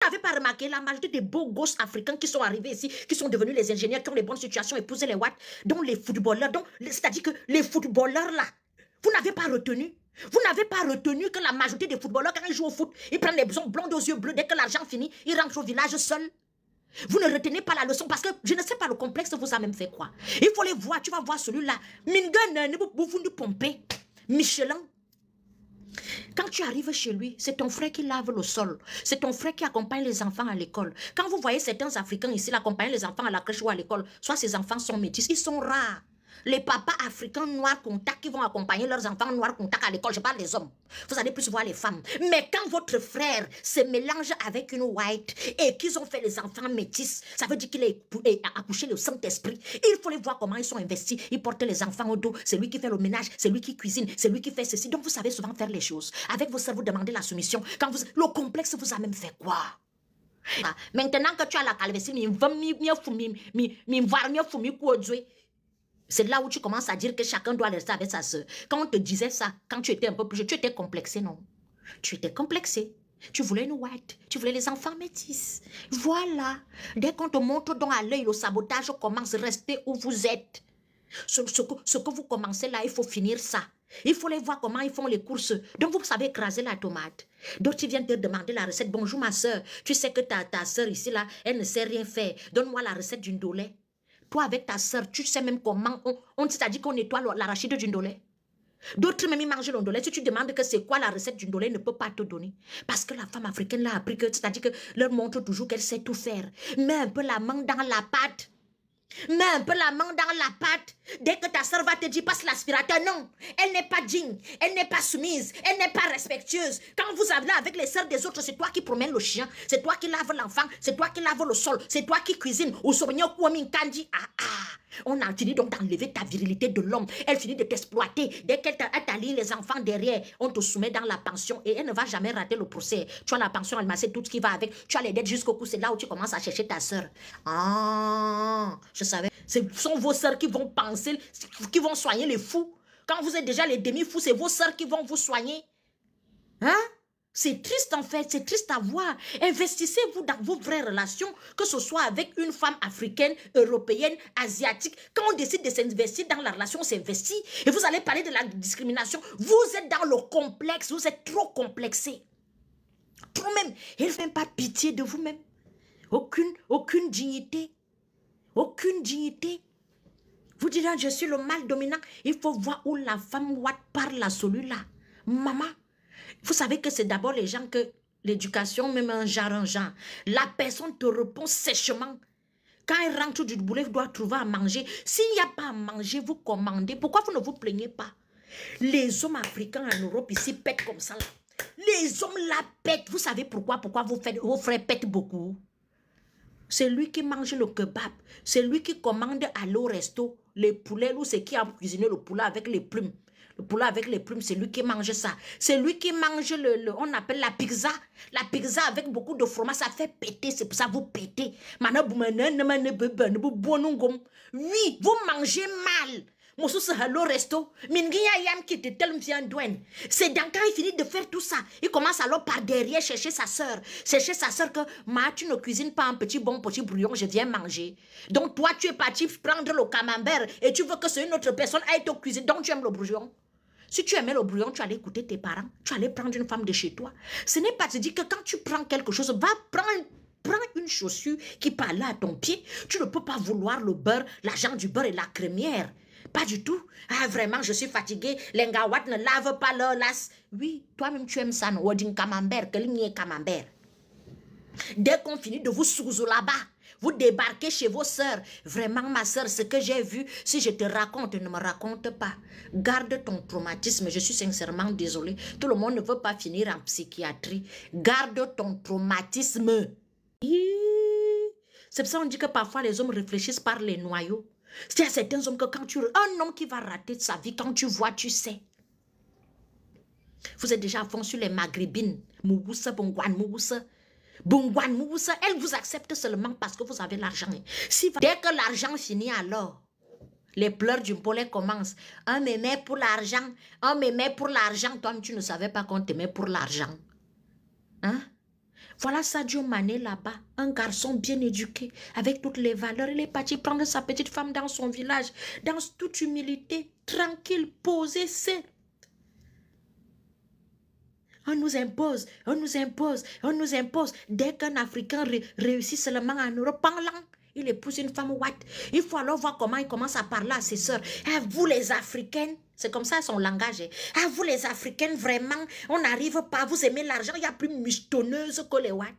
n'avez pas remarqué la majorité des beaux gosses africains qui sont arrivés ici, qui sont devenus les ingénieurs, qui ont les bonnes situations, épousé les watts, dont les footballeurs, c'est-à-dire que les footballeurs là, vous n'avez pas retenu. Vous n'avez pas retenu que la majorité des footballeurs, quand ils jouent au foot, ils prennent les blondes aux yeux bleus, dès que l'argent finit, ils rentrent au village seuls. Vous ne retenez pas la leçon parce que, je ne sais pas, le complexe vous a même fait quoi. Il faut les voir, tu vas voir celui-là. Mingan, vous nous pomper. Michelin. Quand tu arrives chez lui, c'est ton frère qui lave le sol. C'est ton frère qui accompagne les enfants à l'école. Quand vous voyez certains Africains ici accompagner les enfants à la crèche ou à l'école, soit ces enfants sont métis, ils sont rares. Les papas africains noirs contacts qui vont accompagner leurs enfants noirs contacts à l'école, je parle des hommes. Vous allez plus voir les femmes. Mais quand votre frère se mélange avec une white et qu'ils ont fait les enfants métis, ça veut dire qu'il a accouché le Saint-Esprit. Il faut les voir comment ils sont investis. Ils portent les enfants au dos. C'est lui qui fait le ménage, c'est lui qui cuisine, c'est lui qui fait ceci. Donc vous savez souvent faire les choses. Avec vos sœurs, vous demandez la soumission. Quand le complexe vous a même fait quoi? Maintenant que tu as la calvitie, c'est là où tu commences à dire que chacun doit rester avec sa soeur. Quand on te disait ça, quand tu étais un peu plus jeune, tu étais complexé, non? Tu étais complexé. Tu voulais une white, tu voulais les enfants métis. Voilà. Dès qu'on te montre donc à l'œil, le sabotage commence. Restez où vous êtes. Ce que vous commencez là, il faut finir ça. Il faut les voir comment ils font les courses. Donc vous savez écraser la tomate. D'autres viennent te demander la recette. Bonjour ma soeur, tu sais que ta soeur ici là, elle ne sait rien faire. Donne-moi la recette d'une dolée. Toi, avec ta soeur, tu sais même comment on t'a dit qu'on nettoie l'arachide d'une dolée. D'autres même, ils mangent l'ondolé. Si tu demandes que c'est quoi la recette d'une dolé, ne peut pas te donner. Parce que la femme africaine l'a appris, c'est-à-dire que leur montre toujours qu'elle sait tout faire. Mets un peu la main dans la pâte. Mets un peu la main dans la pâte. Dès que ta soeur va te dire passe l'aspirateur, non. Elle n'est pas digne, elle n'est pas soumise, elle n'est pas respectueuse. Quand vous avez là avec les soeurs des autres, c'est toi qui promènes le chien, c'est toi qui laves l'enfant, c'est toi qui laves le sol, c'est toi qui cuisines. On a fini donc d'enlever ta virilité de l'homme. Elle finit de t'exploiter. Dès qu'elle t'allie les enfants derrière, on te soumet dans la pension et elle ne va jamais rater le procès. Tu as la pension, elle m'a tout ce qui va avec. Tu as les dettes jusqu'au cou, c'est là où tu commences à chercher ta soeur. Ah, je savais. Ce sont vos soeurs qui vont penser, qui vont soigner les fous. Quand vous êtes déjà les demi-fous, c'est vos soeurs qui vont vous soigner. Hein? C'est triste en fait, c'est triste à voir. Investissez-vous dans vos vraies relations, que ce soit avec une femme africaine, européenne, asiatique. Quand on décide de s'investir dans la relation, on s'investit. Et vous allez parler de la discrimination. Vous êtes dans le complexe, vous êtes trop complexé. Trop même. Il ne fait pas pitié de vous-même. Aucune dignité. Aucune dignité. Vous direz, je suis le mal dominant. Il faut voir où la femme parle à celui-là. Maman. Vous savez que c'est d'abord les gens que l'éducation, même un genre. La personne te répond sèchement. Quand elle rentre du boulot, elle doit trouver à manger. S'il n'y a pas à manger, vous commandez. Pourquoi vous ne vous plaignez pas? Les hommes africains en Europe ici pètent comme ça. Là. Les hommes la pètent. Vous savez pourquoi? Pourquoi vos frères pètent beaucoup? C'est lui qui mange le kebab. C'est lui qui commande à l'eau resto. Les poulets, ou c'est qui a cuisiné le poulet avec les plumes. Le poulet avec les plumes, c'est lui qui mange ça. C'est lui qui mange on appelle la pizza. La pizza avec beaucoup de fromage, ça fait péter. C'est pour ça que vous pétez. Oui, vous mangez mal. C'est dans quand il finit de faire tout ça, il commence alors par derrière chercher sa soeur. Chercher sa soeur que, tu ne cuisines pas un petit brouillon, je viens manger. Donc toi, tu es parti prendre le camembert et tu veux que c'est une autre personne aille te cuisiner. Donc tu aimes le brouillon. Si tu aimais le brouillon, tu allais écouter tes parents. Tu allais prendre une femme de chez toi. Ce n'est pas te dire que quand tu prends quelque chose, va prends une chaussure qui parle à ton pied. Tu ne peux pas vouloir le beurre, l'argent du beurre et la crémière. Pas du tout. Ah, vraiment, je suis fatiguée. Les Ngawat ne lavent pas leur las. Oui, toi-même, tu aimes ça, non? Ou d'un camembert, quel est camembert? Dès qu'on finit de vous souzer là-bas, vous débarquez chez vos sœurs. Vraiment, ma sœur, ce que j'ai vu, si je te raconte, ne me raconte pas. Garde ton traumatisme. Je suis sincèrement désolée. Tout le monde ne veut pas finir en psychiatrie. Garde ton traumatisme. C'est pour ça qu'on dit que parfois les hommes réfléchissent par les noyaux. Il y a certains hommes que quand un homme qui va rater sa vie, quand tu vois, tu sais. Vous êtes déjà à fond sur les maghrébines. Mouboussa, Bongwan, Mouboussa. Bongwan, Mouboussa, elles vous acceptent seulement parce que vous avez l'argent. Dès que l'argent finit alors, les pleurs du poulet commencent. Un m'aimait pour l'argent, un m'aimait pour l'argent. Toi, tu ne savais pas qu'on t'aimait pour l'argent. Hein? Voilà Sadio Mané là-bas, un garçon bien éduqué, avec toutes les valeurs. Il est parti prendre sa petite femme dans son village, dans toute humilité, tranquille, posé, seul. On nous impose, on nous impose, on nous impose. Dès qu'un Africain réussit seulement en Europe, il épouse une femme ouate. Il faut alors voir comment il commence à parler à ses sœurs. Ah, vous les Africaines, c'est comme ça son langage. Ah, vous les Africaines, vraiment, on n'arrive pas, vous aimez l'argent, il y a plus michetonneuse que les ouates.